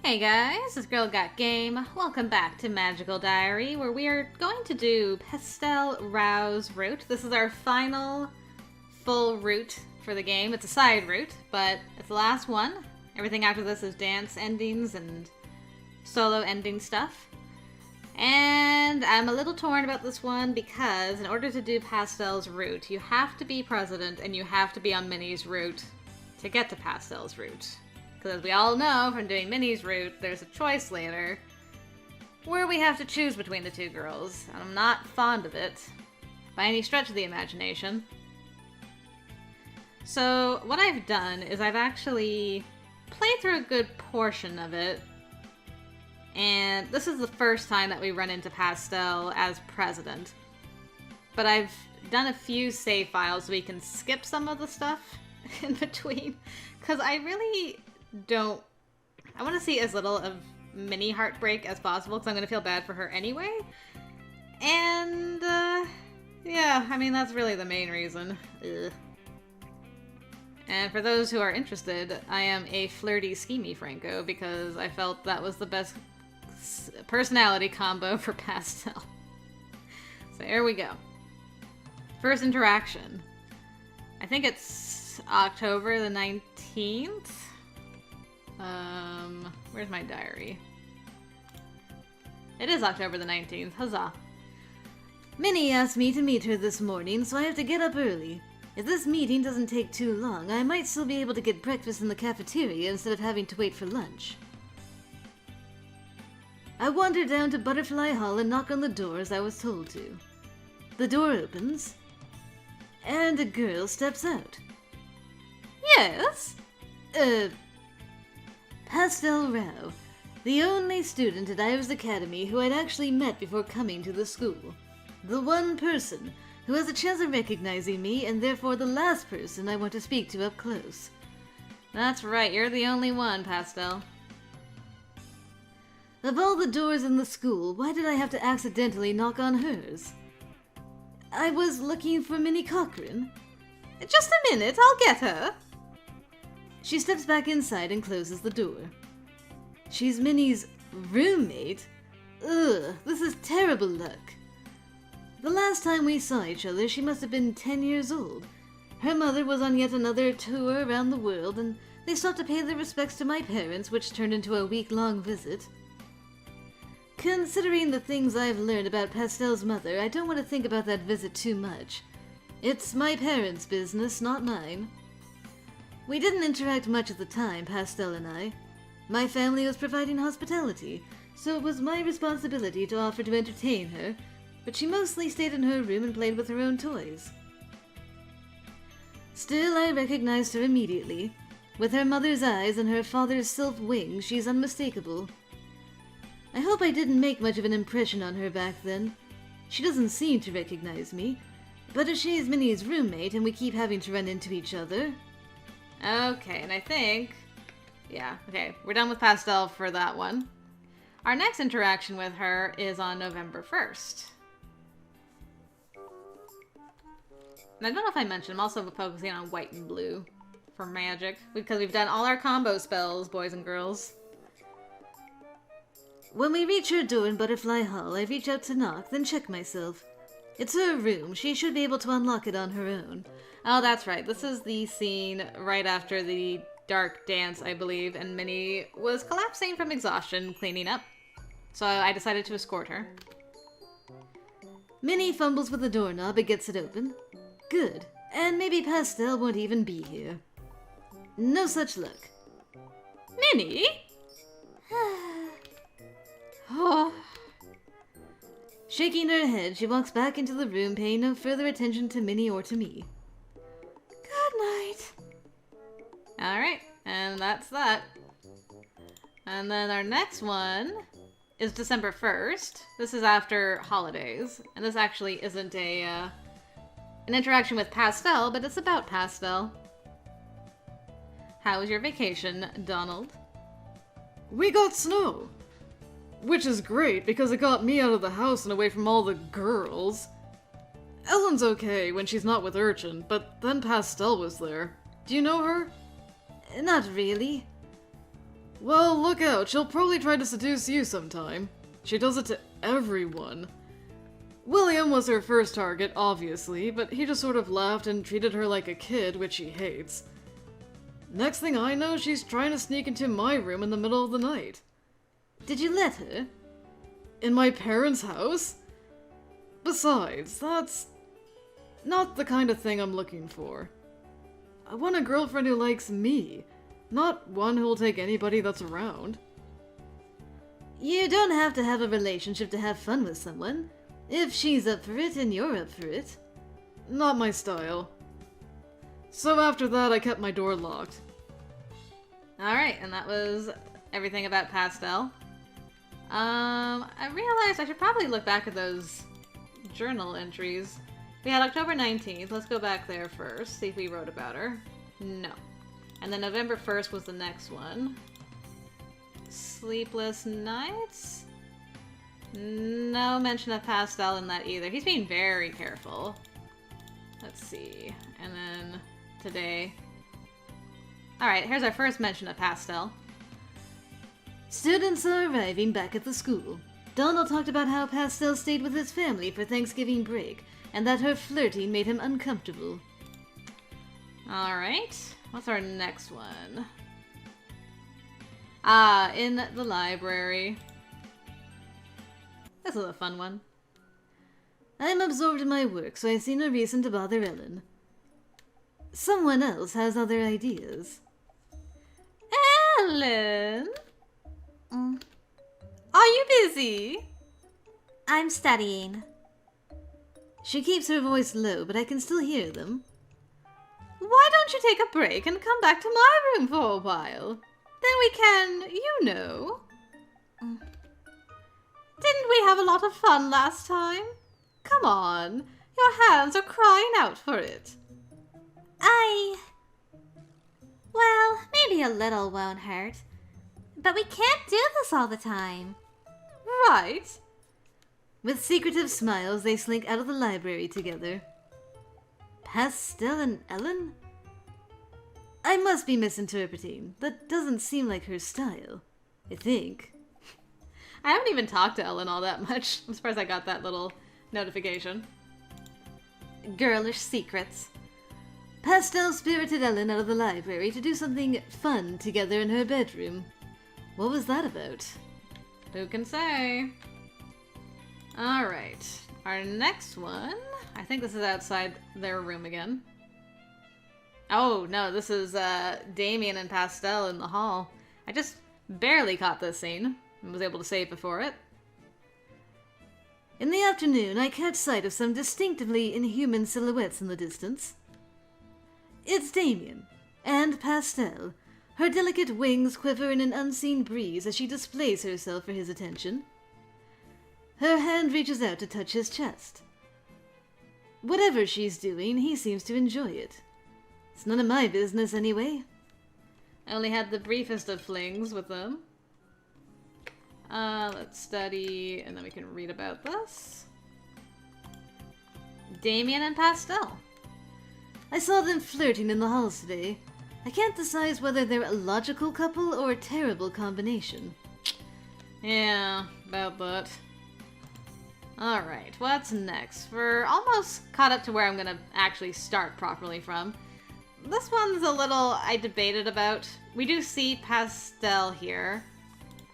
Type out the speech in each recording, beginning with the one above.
Hey guys, it's GirlGotGame. Welcome back to Magical Diary, where we are going to do Pastel Rouse route. This is our final full route for the game. It's a side route, but it's the last one. Everything after this is dance endings and solo ending stuff. And I'm a little torn about this one because in order to do Pastel's route, you have to be president and you have to be on Minnie's route to get to Pastel's route. Because as we all know from doing Minnie's route, there's a choice later where we have to choose between the two girls, and I'm not fond of it by any stretch of the imagination. So what I've done is I've actually played through a good portion of it, and this is the first time that we run into Pastel as president. But I've done a few save files so we can skip some of the stuff in between, because I really don't... I want to see as little of Minnie heartbreak as possible, because I'm going to feel bad for her anyway. And, yeah, I mean, that's really the main reason. Ugh. And for those who are interested, I am a flirty, schemy Franco, because I felt that was the best personality combo for Pastel. So here we go. First interaction. I think it's October the 19th? Where's my diary? It is October the 19th. Huzzah. Minnie asked me to meet her this morning, so I have to get up early. If this meeting doesn't take too long, I might still be able to get breakfast in the cafeteria instead of having to wait for lunch. I wander down to Butterfly Hall and knock on the door as I was told to. The door opens, and a girl steps out. Yes? Pastel Rao, the only student at Iris Academy who I'd actually met before coming to the school. The one person who has a chance of recognizing me, and therefore the last person I want to speak to up close. That's right, you're the only one, Pastel. Of all the doors in the school, why did I have to accidentally knock on hers? I was looking for Minnie Cochran. Just a minute, I'll get her. She steps back inside and closes the door. She's Minnie's roommate? Ugh, this is terrible luck. The last time we saw each other, she must have been 10 years old. Her mother was on yet another tour around the world, and they stopped to pay their respects to my parents, which turned into a week-long visit. Considering the things I've learned about Pastel's mother, I don't want to think about that visit too much. It's my parents' business, not mine. We didn't interact much at the time, Pastel and I. My family was providing hospitality, so it was my responsibility to offer to entertain her, but she mostly stayed in her room and played with her own toys. Still, I recognized her immediately. With her mother's eyes and her father's sylph wings, she's unmistakable. I hope I didn't make much of an impression on her back then. She doesn't seem to recognize me, but if she's Minnie's roommate and we keep having to run into each other... Okay, and I think... Yeah, okay, we're done with Pastel for that one. Our next interaction with her is on November 1st. And I don't know if I mentioned, I'm also focusing on white and blue for magic, because we've done all our combo spells, boys and girls. When we reach her door in Butterfly Hall, I reach out to knock, then check myself. It's her room. She should be able to unlock it on her own. Oh, that's right. This is the scene right after the dark dance, I believe, and Minnie was collapsing from exhaustion cleaning up. So I decided to escort her. Minnie fumbles with the doorknob and gets it open. Good. And maybe Pastel won't even be here. No such luck. Minnie? Oh. Shaking her head, she walks back into the room, paying no further attention to Minnie or to me. Good night. Alright, and that's that. And then our next one is December 1st. This is after holidays, and this actually isn't an interaction with Pastel, but it's about Pastel. How was your vacation, Donald? We got snow. Which is great, because it got me out of the house and away from all the girls. Ellen's okay when she's not with Urchin, but then Pastel was there. Do you know her? Not really. Well, look out, she'll probably try to seduce you sometime. She does it to everyone. William was her first target, obviously, but he just sort of laughed and treated her like a kid, which she hates. Next thing I know, she's trying to sneak into my room in the middle of the night. Did you let her? In my parents' house? Besides, that's not the kind of thing I'm looking for. I want a girlfriend who likes me, not one who'll take anybody that's around. You don't have to have a relationship to have fun with someone. If she's up for it and you're up for it. Not my style. So after that, I kept my door locked. Alright, and that was everything about Pastel. I realized I should probably look back at those journal entries. We had October 19th. Let's go back there first, see if we wrote about her. No. And then November 1st was the next one. Sleepless Nights? No mention of Pastel in that either. He's being very careful. Let's see. And then today. Alright, here's our first mention of Pastel. Students are arriving back at the school. Donald talked about how Pastel stayed with his family for Thanksgiving break, and that her flirting made him uncomfortable. Alright, what's our next one? In the library. This is a fun one. I'm absorbed in my work, so I see no reason to bother Ellen. Someone else has other ideas. Ellen? Are you busy? I'm studying. She keeps her voice low, but I can still hear them. Why don't you take a break and come back to my room for a while? Then we can, you know. Didn't we have a lot of fun last time? Come on, your hands are crying out for it. Well, maybe a little won't hurt. But we can't do this all the time. Right. With secretive smiles, they slink out of the library together. Pastel and Ellen? I must be misinterpreting. That doesn't seem like her style. I think. I haven't even talked to Ellen all that much. I'm surprised I got that little notification. Girlish secrets. Pastel spirited Ellen out of the library to do something fun together in her bedroom. What was that about? Who can say? Alright, our next one, I think this is outside their room again. Oh no, this is Damien and Pastel in the hall. I just barely caught this scene and was able to save before it. In the afternoon, I catch sight of some distinctively inhuman silhouettes in the distance. It's Damien and Pastel. Her delicate wings quiver in an unseen breeze as she displays herself for his attention. Her hand reaches out to touch his chest. Whatever she's doing, he seems to enjoy it. It's none of my business anyway. I only had the briefest of flings with them. Let's study, and then we can read about this. Damien and Pastel. I saw them flirting in the halls today. I can't decide whether they're a logical couple or a terrible combination. Yeah, about that. Alright, what's next? We're almost caught up to where I'm gonna actually start properly from. This one's a little I debated about. We do see Pastel here.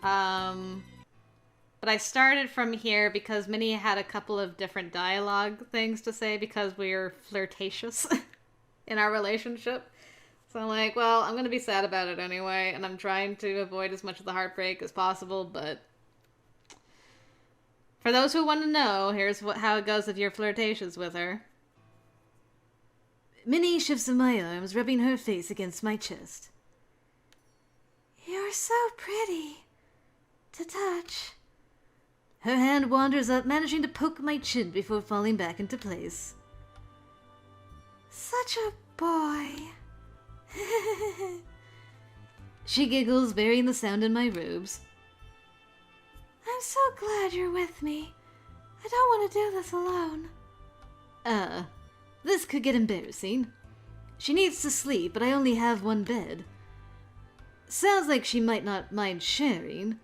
But I started from here because Minnie had a couple of different dialogue things to say because we're flirtatious in our relationship. So I'm like, well, I'm gonna be sad about it anyway, and I'm trying to avoid as much of the heartbreak as possible, but for those who want to know, here's how it goes if you're flirtatious with her. Minnie shifts in my arms, rubbing her face against my chest. You're so pretty to touch. Her hand wanders up, managing to poke my chin before falling back into place. Such a boy. She giggles, burying the sound in my robes. I'm so glad you're with me. I don't want to do this alone. This could get embarrassing. She needs to sleep, but I only have one bed. Sounds like she might not mind sharing.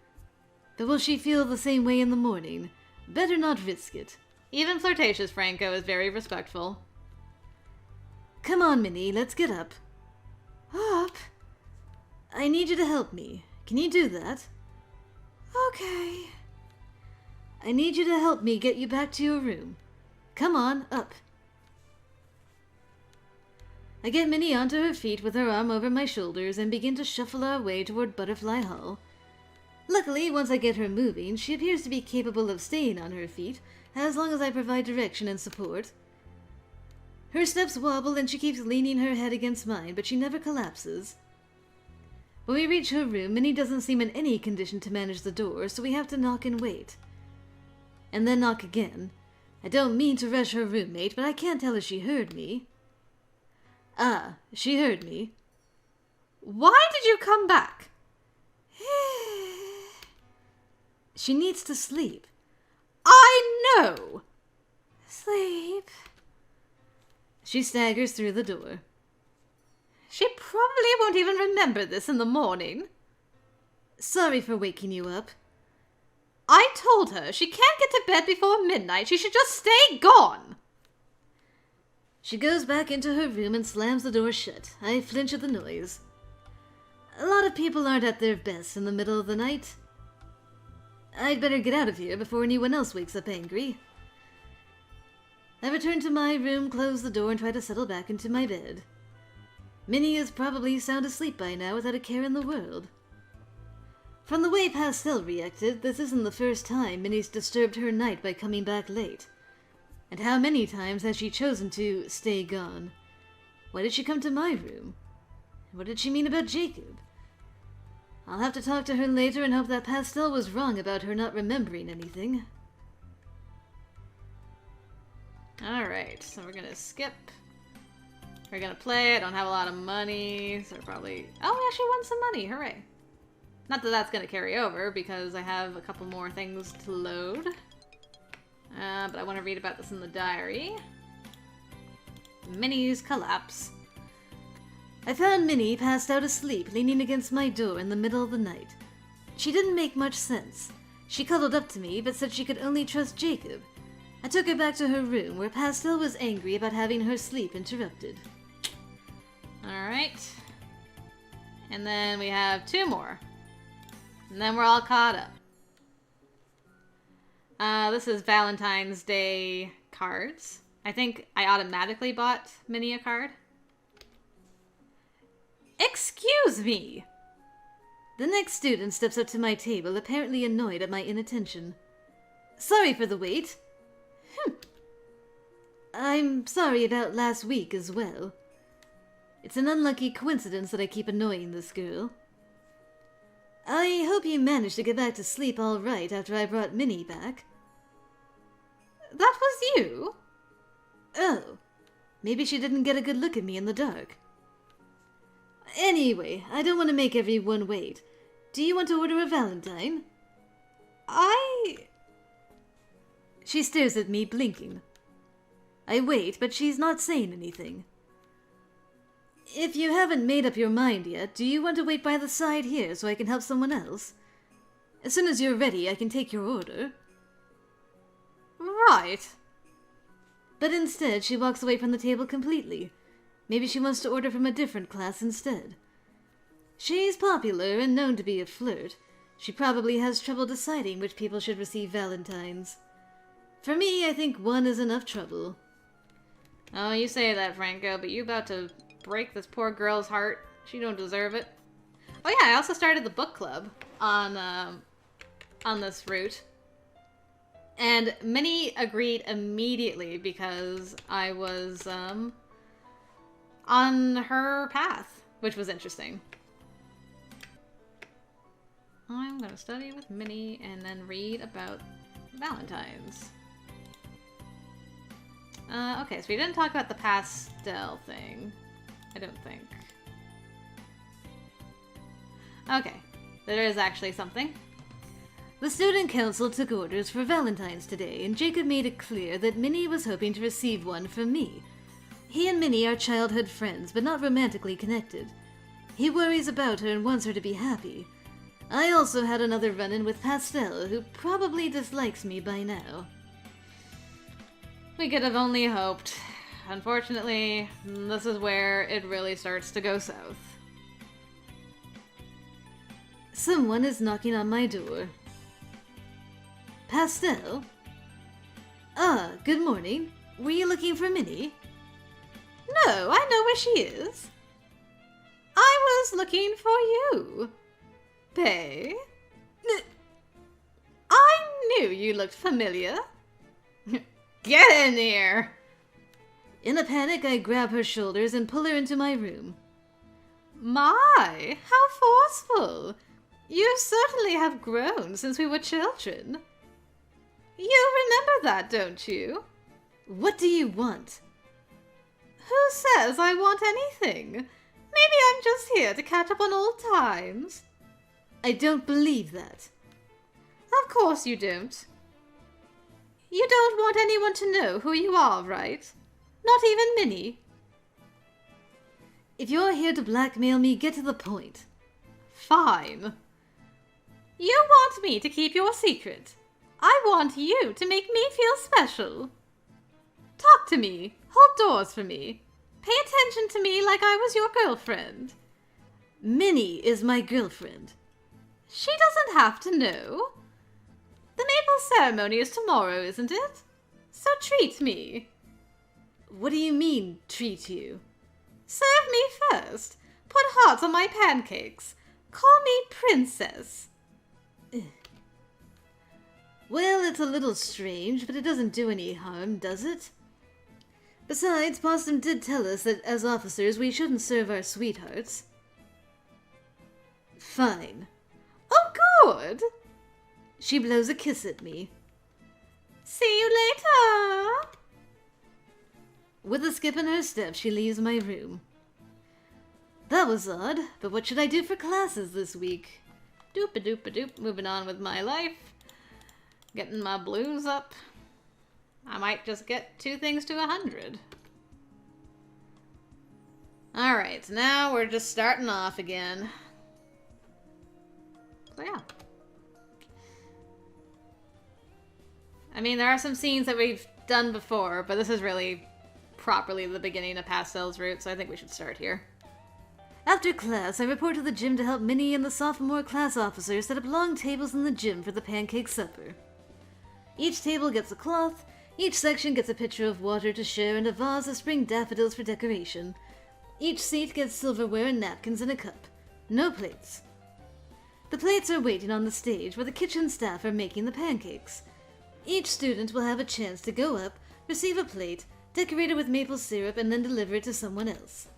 But will she feel the same way in the morning? Better not risk it. Even flirtatious Franco is very respectful. Come on, Minnie, let's get up. Up? I need you to help me. Can you do that? Okay. I need you to help me get you back to your room. Come on, up. I get Minnie onto her feet with her arm over my shoulders and begin to shuffle our way toward Butterfly Hall. Luckily, once I get her moving, she appears to be capable of staying on her feet, as long as I provide direction and support. Her steps wobble and she keeps leaning her head against mine, but she never collapses. When we reach her room, Minnie doesn't seem in any condition to manage the door, so we have to knock and wait. And then knock again. I don't mean to rush her roommate, but I can't tell if she heard me. Ah, she heard me. Why did you come back? She needs to sleep. I know! Sleep. She staggers through the door. She probably won't even remember this in the morning. Sorry for waking you up. I told her she can't get to bed before midnight. She should just stay gone. She goes back into her room and slams the door shut. I flinch at the noise. A lot of people aren't at their best in the middle of the night. I'd better get out of here before anyone else wakes up angry. I return to my room, close the door, and try to settle back into my bed. Minnie is probably sound asleep by now without a care in the world. From the way Pastel reacted, this isn't the first time Minnie's disturbed her night by coming back late. And how many times has she chosen to stay gone? Why did she come to my room? What did she mean about Jacob? I'll have to talk to her later and hope that Pastel was wrong about her not remembering anything. Alright, so we're gonna skip. We're gonna play. I don't have a lot of money, so probably... Oh, we actually won some money. Hooray. Not that that's gonna carry over, because I have a couple more things to load. But I want to read about this in the diary. Minnie's collapse. I found Minnie passed out asleep, leaning against my door in the middle of the night. She didn't make much sense. She cuddled up to me, but said she could only trust Jacob. I took her back to her room, where Pastel was angry about having her sleep interrupted. Alright. And then we have 2 more. And then we're all caught up. This is Valentine's Day cards. I think I automatically bought Minnie a card. Excuse me! The next student steps up to my table, apparently annoyed at my inattention. Sorry for the wait. I'm sorry about last week as well. It's an unlucky coincidence that I keep annoying this girl. I hope you managed to get back to sleep all right after I brought Minnie back. That was you? Oh, maybe she didn't get a good look at me in the dark. Anyway, I don't want to make everyone wait. Do you want to order a Valentine? She stares at me, blinking. I wait, but she's not saying anything. If you haven't made up your mind yet, do you want to wait by the side here so I can help someone else? As soon as you're ready, I can take your order. Right. But instead, she walks away from the table completely. Maybe she wants to order from a different class instead. She's popular and known to be a flirt. She probably has trouble deciding which people should receive Valentines. For me, I think one is enough trouble. Oh, you say that, Franco, but you about to break this poor girl's heart. She don't deserve it. Oh yeah, I also started the book club on this route. And Minnie agreed immediately because I was on her path, which was interesting. I'm gonna study with Minnie and then read about Valentines. Okay, so we didn't talk about the pastel thing. I don't think. Okay, there is actually something. The student council took orders for Valentine's today, and Jacob made it clear that Minnie was hoping to receive one from me. He and Minnie are childhood friends, but not romantically connected. He worries about her and wants her to be happy. I also had another run-in with Pastel, who probably dislikes me by now. We could have only hoped. Unfortunately, this is where it really starts to go south. Someone is knocking on my door. Pastel? Ah, good morning. Were you looking for Minnie? No, I know where she is. I was looking for you. Pay? I knew you looked familiar. Get in here! In a panic, I grab her shoulders and pull her into my room. My, how forceful! You certainly have grown since we were children. You remember that, don't you? What do you want? Who says I want anything? Maybe I'm just here to catch up on old times. I don't believe that. Of course you don't. You don't want anyone to know who you are, right? Not even Minnie. If you're here to blackmail me, get to the point. Fine. You want me to keep your secret. I want you to make me feel special. Talk to me. Hold doors for me. Pay attention to me like I was your girlfriend. Minnie is my girlfriend. She doesn't have to know. The maple ceremony is tomorrow, isn't it? So treat me. What do you mean, treat you? Serve me first. Put hearts on my pancakes. Call me princess. Well, it's a little strange, but it doesn't do any harm, does it? Besides, Possum did tell us that as officers we shouldn't serve our sweethearts. Fine. Oh, good. She blows a kiss at me. See you later. With a skip in her step, she leaves my room. That was odd, but what should I do for classes this week? Doop-a-doop-a-doop. Moving on with my life. Getting my blues up. I might just get 2 things to 100. Alright, now we're just starting off again. So yeah. I mean, there are some scenes that we've done before, but this is really properly the beginning of Pastel's route, so I think we should start here. After class, I report to the gym to help Minnie and the sophomore class officers set up long tables in the gym for the pancake supper. Each table gets a cloth, each section gets a pitcher of water to share and a vase of spring daffodils for decoration. Each seat gets silverware and napkins and a cup. No plates. The plates are waiting on the stage where the kitchen staff are making the pancakes. Each student will have a chance to go up, receive a plate, decorate it with maple syrup, and then deliver it to someone else.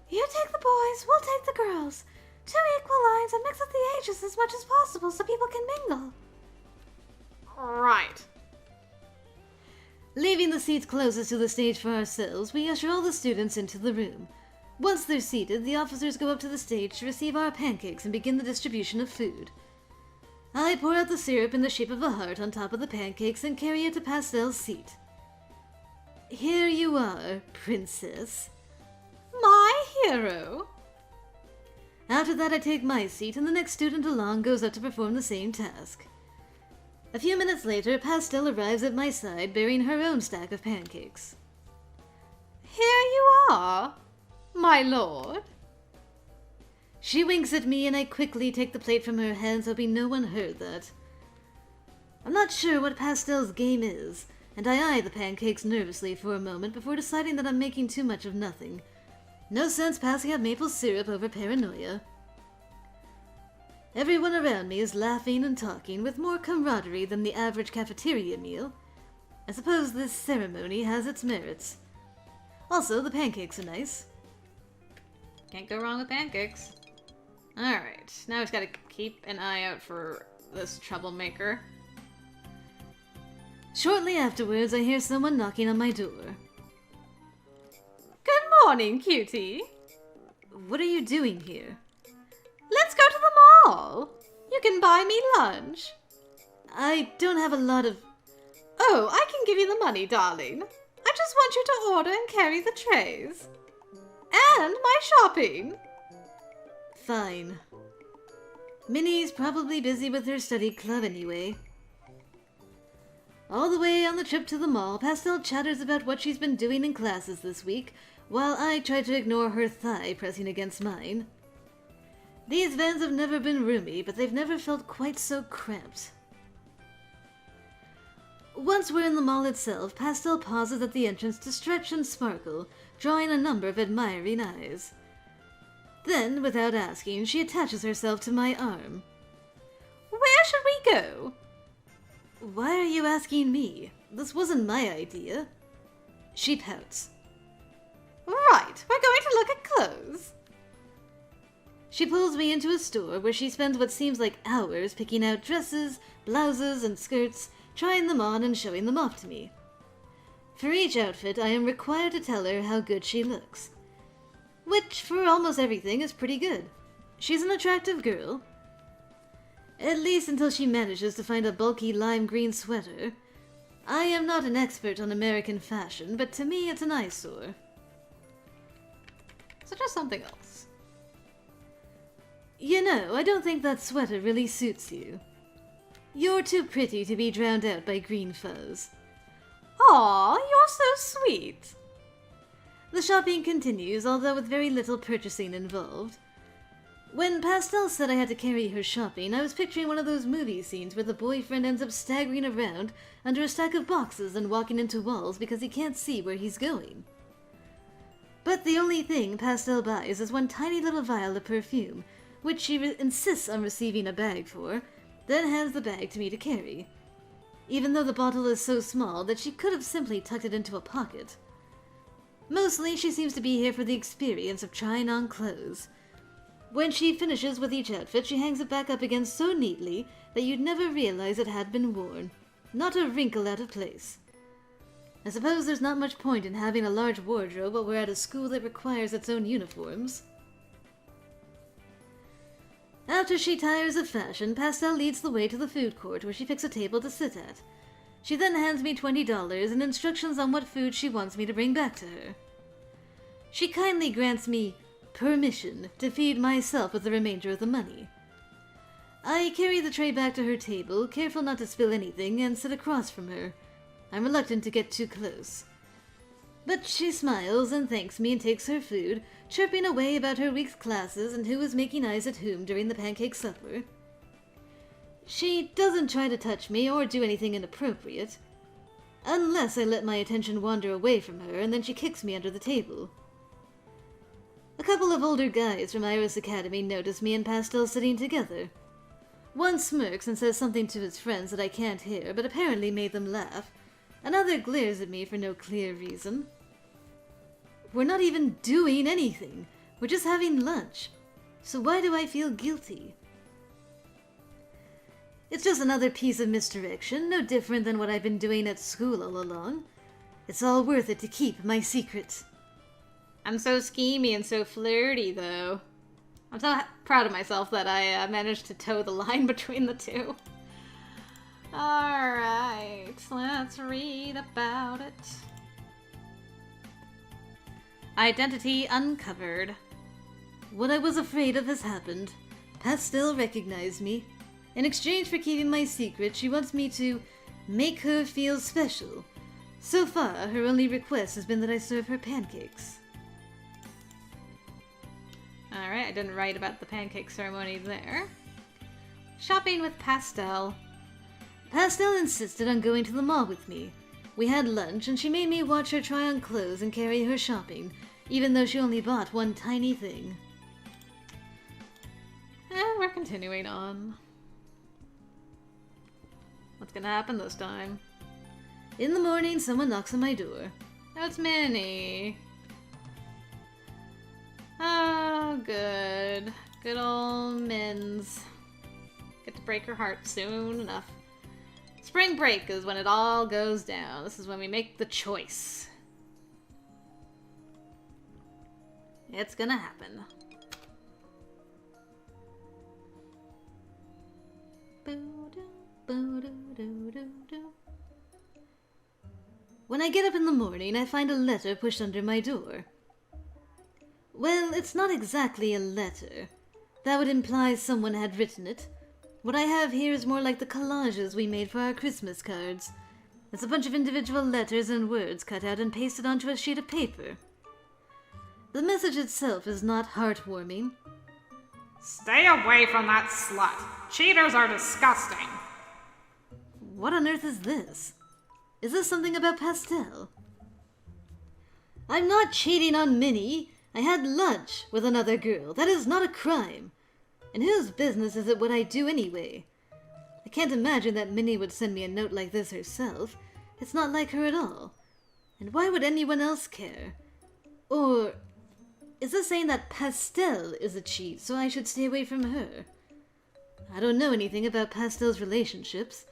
You take the boys, we'll take the girls. 2 equal lines and mix up the ages as much as possible so people can mingle. Right. Leaving the seats closest to the stage for ourselves, we usher all the students into the room. Once they're seated, the officers go up to the stage to receive our pancakes and begin the distribution of food. I pour out the syrup in the shape of a heart on top of the pancakes and carry it to Pastel's seat. Here you are, princess. My hero. After that, I take my seat and the next student along goes up to perform the same task. A few minutes later, Pastel arrives at my side bearing her own stack of pancakes. Here you are, my lord. She winks at me and I quickly take the plate from her hands, hoping no one heard that. I'm not sure what Pastel's game is, and I eye the pancakes nervously for a moment before deciding that I'm making too much of nothing. No sense passing up maple syrup over paranoia. Everyone around me is laughing and talking with more camaraderie than the average cafeteria meal. I suppose this ceremony has its merits. Also, the pancakes are nice. Can't go wrong with pancakes. Alright, now we've got to keep an eye out for this troublemaker. Shortly afterwards, I hear someone knocking on my door. Good morning, cutie. What are you doing here? Let's go to the mall. You can buy me lunch. I don't have a lot of... Oh, I can give you the money, darling. I just want you to order and carry the trays. And my shopping. Fine. Minnie's probably busy with her study club anyway. All the way on the trip to the mall, Pastel chatters about what she's been doing in classes this week, while I try to ignore her thigh pressing against mine. These vans have never been roomy, but they've never felt quite so cramped. Once we're in the mall itself, Pastel pauses at the entrance to stretch and sparkle, drawing a number of admiring eyes. Then, without asking, she attaches herself to my arm. Where should we go? Why are you asking me? This wasn't my idea. She pouts. Right, we're going to look at clothes. She pulls me into a store where she spends what seems like hours picking out dresses, blouses, and skirts, trying them on and showing them off to me. For each outfit, I am required to tell her how good she looks. Which, for almost everything, is pretty good. She's an attractive girl. At least until she manages to find a bulky lime green sweater. I am not an expert on American fashion, but to me it's an eyesore. Suggest something else. You know, I don't think that sweater really suits you. You're too pretty to be drowned out by green fuzz. Aw, you're so sweet. The shopping continues, although with very little purchasing involved. When Pastel said I had to carry her shopping, I was picturing one of those movie scenes where the boyfriend ends up staggering around under a stack of boxes and walking into walls because he can't see where he's going. But the only thing Pastel buys is one tiny little vial of perfume, which she insists on receiving a bag for, then hands the bag to me to carry, even though the bottle is so small that she could have simply tucked it into a pocket. Mostly, she seems to be here for the experience of trying on clothes. When she finishes with each outfit, she hangs it back up again so neatly that you'd never realize it had been worn. Not a wrinkle out of place. I suppose there's not much point in having a large wardrobe while we're at a school that requires its own uniforms. After she tires of fashion, Pastel leads the way to the food court where she picks a table to sit at. She then hands me $20 and instructions on what food she wants me to bring back to her. She kindly grants me permission to feed myself with the remainder of the money. I carry the tray back to her table, careful not to spill anything, and sit across from her. I'm reluctant to get too close. But she smiles and thanks me and takes her food, chirping away about her week's classes and who was making eyes at whom during the pancake supper. She doesn't try to touch me or do anything inappropriate, unless I let my attention wander away from her, and then she kicks me under the table. A couple of older guys from Iris Academy notice me and Pastel sitting together. One smirks and says something to his friends that I can't hear, but apparently made them laugh. Another glares at me for no clear reason. We're not even doing anything. We're just having lunch. So why do I feel guilty? It's just another piece of misdirection, no different than what I've been doing at school all along. It's all worth it to keep my secret. I'm so schemy and so flirty, though. I'm so proud of myself that I managed to toe the line between the two. Alright, let's read about it. Identity uncovered. What I was afraid of has happened. Pastel recognized me. In exchange for keeping my secret, she wants me to make her feel special. So far, her only request has been that I serve her pancakes. Alright, I didn't write about the pancake ceremony there. Shopping with Pastel. Pastel insisted on going to the mall with me. We had lunch, and she made me watch her try on clothes and carry her shopping, even though she only bought one tiny thing. And we're continuing on. What's gonna happen this time? In the morning, someone knocks on my door. Oh, it's Minnie. Oh, good. Good old Mins. Get to break her heart soon enough. Spring break is when it all goes down. This is when we make the choice. It's gonna happen. When I get up in the morning, I find a letter pushed under my door. Well, it's not exactly a letter. That would imply someone had written it. What I have here is more like the collages we made for our Christmas cards. It's a bunch of individual letters and words cut out and pasted onto a sheet of paper. The message itself is not heartwarming. Stay away from that slut. Cheaters are disgusting. What on earth is this? Is this something about Pastel? I'm not cheating on Minnie. I had lunch with another girl. That is not a crime. And whose business is it what I do anyway? I can't imagine that Minnie would send me a note like this herself. It's not like her at all. And why would anyone else care? Or is this saying that Pastel is a cheat, so I should stay away from her? I don't know anything about Pastel's relationships.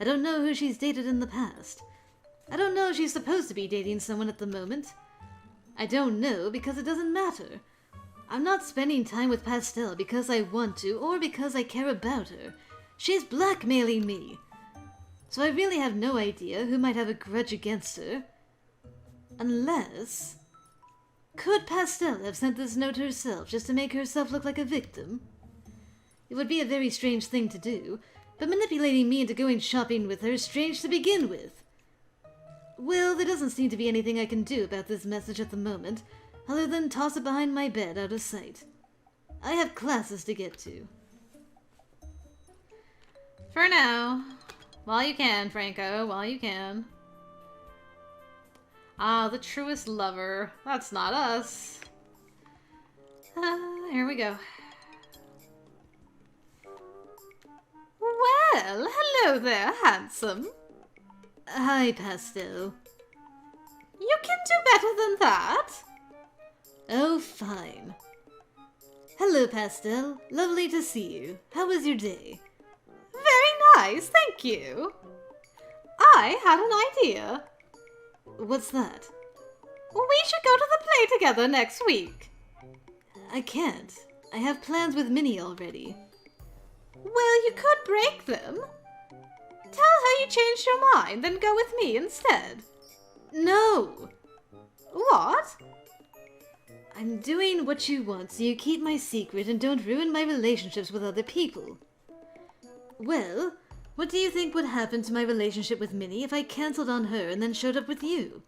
I don't know who she's dated in the past. I don't know if she's supposed to be dating someone at the moment. I don't know because it doesn't matter. I'm not spending time with Pastel because I want to or because I care about her. She's blackmailing me. So I really have no idea who might have a grudge against her. Unless... Could Pastel have sent this note herself just to make herself look like a victim? It would be a very strange thing to do, but manipulating me into going shopping with her is strange to begin with. Well, there doesn't seem to be anything I can do about this message at the moment, other than toss it behind my bed out of sight. I have classes to get to. For now. While you can, Franco, while you can. Ah, the truest lover. That's not us. Here we go. Well, hello there, handsome. Hi, Pastel. You can do better than that. Oh, fine. Hello, Pastel. Lovely to see you. How was your day? Very nice, thank you. I had an idea. What's that? We should go to the play together next week. I can't. I have plans with Minnie already. Well, you could break them. Tell her you changed your mind, then go with me instead. No! What? I'm doing what you want so you keep my secret and don't ruin my relationships with other people. Well, what do you think would happen to my relationship with Minnie if I cancelled on her and then showed up with you?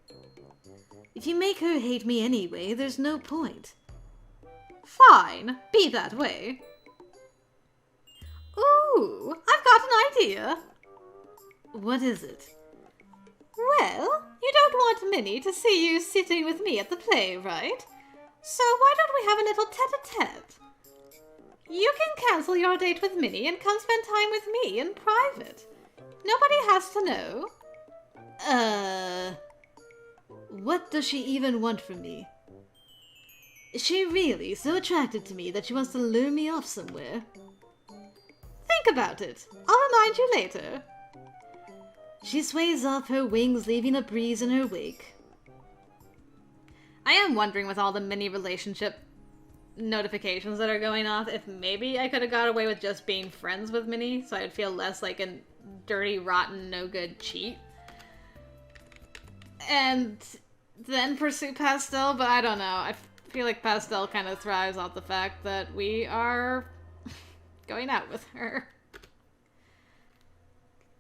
If you make her hate me anyway, there's no point. Fine, be that way. Ooh, I've got an idea. What is it? Well, you don't want Minnie to see you sitting with me at the play, right? So why don't we have a little tete-a-tete? You can cancel your date with Minnie and come spend time with me in private. Nobody has to know. What does she even want from me? Is she really so attracted to me that she wants to lure me off somewhere? Think about it. I'll remind you later. She sways off, her wings leaving a breeze in her wake. I am wondering with all the Minnie relationship notifications that are going off if maybe I could have got away with just being friends with Minnie so I'd feel less like a dirty, rotten, no good cheat. And then pursue Pastel, but I don't know. I feel like Pastel kind of thrives off the fact that we are going out with her.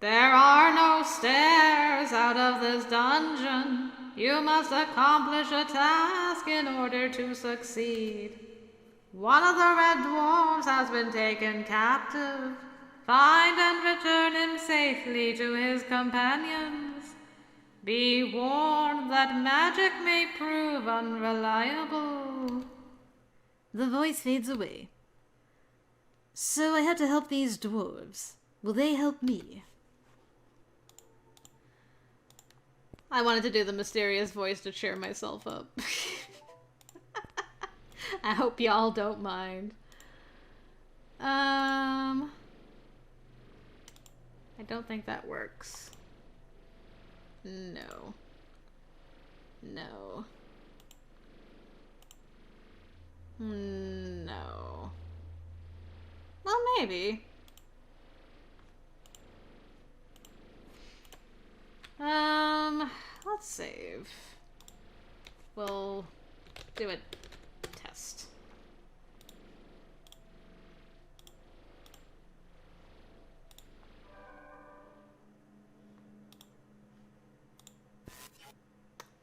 There are no stairs out of this dungeon. You must accomplish a task in order to succeed. One of the red dwarves has been taken captive. Find and return him safely to his companions. Be warned that magic may prove unreliable. The voice fades away. So I have to help these dwarves. Will they help me? I wanted to do the mysterious voice to cheer myself up. I hope y'all don't mind. I don't think that works. No. No. No. Well, maybe. Let's save. We'll do a test.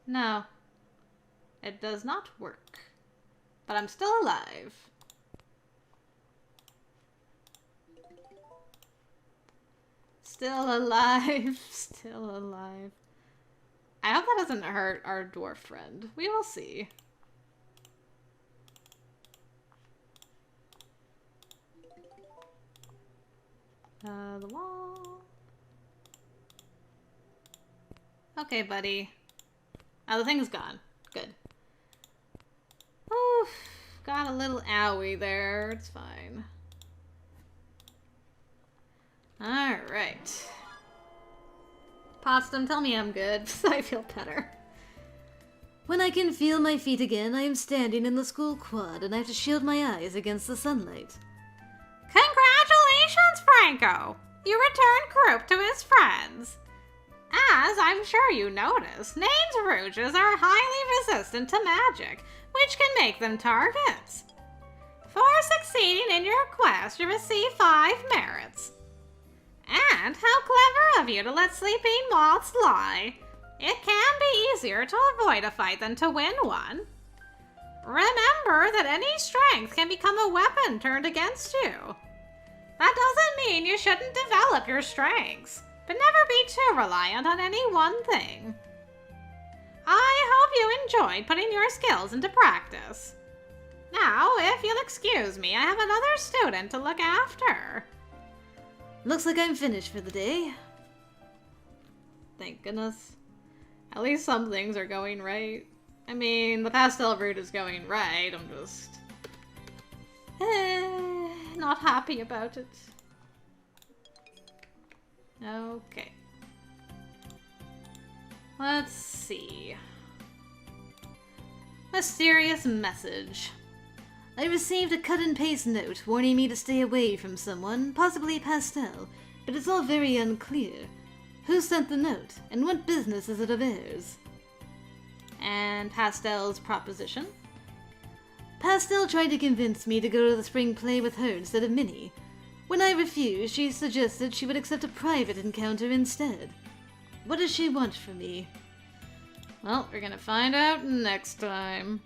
No. It does not work. But I'm still alive. Still alive. Still alive. I hope that doesn't hurt our dwarf friend. We will see. The wall. Okay, buddy. Oh, the thing's gone. Good. Oof. Got a little owie there. It's fine. Alright. Potsdam, tell me I'm good. I feel better. When I can feel my feet again, I am standing in the school quad and I have to shield my eyes against the sunlight. Congratulations, Franco! You returned Croup to his friends. As I'm sure you noticed, named rouges are highly resistant to magic, which can make them targets. For succeeding in your quest, you receive 5 merits. And how clever of you to let sleeping moths lie. It can be easier to avoid a fight than to win one. Remember that any strength can become a weapon turned against you. That doesn't mean you shouldn't develop your strengths, but never be too reliant on any one thing. I hope you enjoyed putting your skills into practice. Now, if you'll excuse me, I have another student to look after. Looks like I'm finished for the day. Thank goodness. At least some things are going right. I mean, the pastel route is going right. I'm just... not happy about it. Okay. Let's see. Mysterious message. I received a cut and paste note warning me to stay away from someone, possibly Pastel, but it's all very unclear. Who sent the note, and what business is it of heirs? And Pastel's proposition? Pastel tried to convince me to go to the spring play with her instead of Minnie. When I refused, she suggested she would accept a private encounter instead. What does she want from me? Well, we're gonna find out next time.